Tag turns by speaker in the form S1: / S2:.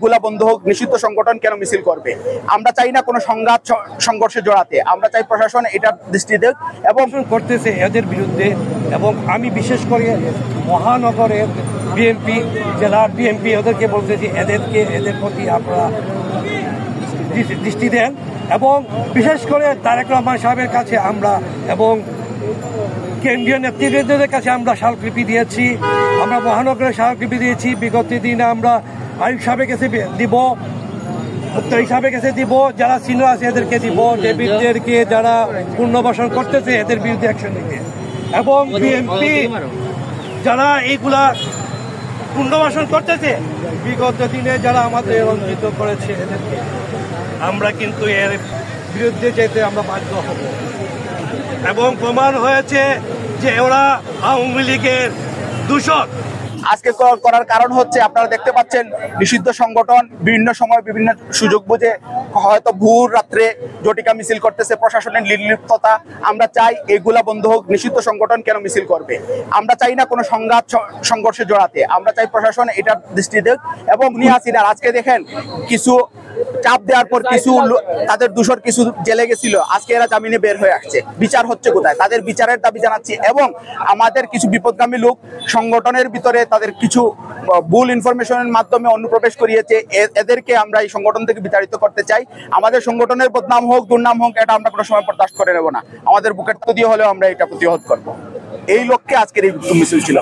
S1: এগুলা বন্ধ হোক, নিষিদ্ধ সংগঠন কেন মিছিল করবে? আমরা চাই না কোনো সংঘাত সংঘর্ষে জড়াতে, আমরা চাই প্রশাসন এটার দৃষ্টি দেখ এবং
S2: করতেছে এদের বিরুদ্ধে। এবং আমি বিশেষ করে মহানগরের বিএনপি, জেলার বিএনপি ওদেরকে বলতেছি এদের প্রতি আপনারা দৃষ্টি দেন। এবং বিশেষ করে তারেক রহমান সাহেবের কাছে আমরা এবং কেন্দ্রীয় নেতৃবৃন্দদের কাছে আমরা স্মারকলিপি দিয়েছি, আমরা মহানগরের স্মারকলিপি দিয়েছি। বিগত দিনে আমরা আইন সাহেবের কাছে দিব, মুক্তারি সাহেবের কাছে দিব, যারা সিনিয়র আছে এদেরকে দিব, ডেভিডদেরকে যারা পুনর্বাসন করতেছে এদের বিরুদ্ধে অ্যাকশন নিবে। এবং বিএনপি যারা এইগুলা পুনর্বাসন করতেছে, বিগত দিনে যারা আমাদের বঞ্চিত করেছে এদেরকে আমরা কিন্তু এর বিরুদ্ধে যেতে আমরা বাধ্য হব। এবং প্রমাণ হয়েছে যে ওরা আওয়ামী লীগের দূষক।
S1: আজকে করার কারণ হচ্ছে আপনারা দেখতে পাচ্ছেন নিষিদ্ধ সংগঠন বিভিন্ন সময় বিভিন্ন সুযোগ বুঝে হয়তো ভোর রাত্রে জটিকা মিছিল করতেছে, প্রশাসনের নির্লিপ্ততা। আমরা চাই এগুলা বন্ধ হোক, নিষিদ্ধ সংগঠন কেন মিছিল করবে? আমরা চাই না কোনো সংঘাত সংঘর্ষে জড়াতে, আমরা চাই প্রশাসন এটার দৃষ্টি দেখ। এবং নিহাসিনার আজকে দেখেন কিছু চাপ দেওয়ার পর কিছু তাদের দূষর কিছু জেলে গেছিল, আজকে এরা জামিনে বের হয়ে আসছে। বিচার হচ্ছে কোথায়? তাদের বিচারের দাবি জানাচ্ছি। এবং আমাদের কিছু বিপদগামী লোক সংগঠনের ভিতরে তাদের কিছু ভুল ইনফরমেশনের মাধ্যমে অনুপ্রবেশ করিয়েছে, এদেরকে আমরা এই সংগঠন থেকে বিতাড়িত করতে চাই। আমাদের সংগঠনের বদনাম হোক, দুর্নাম হোক, এটা আমরা কোনো সময় বরদাস্ত করে নেব না। আমাদের বুকের তো দিয়ে হলেও আমরা এটা প্রতিহত করব। এই লক্ষ্যে আজকের এই মিছিল ছিল।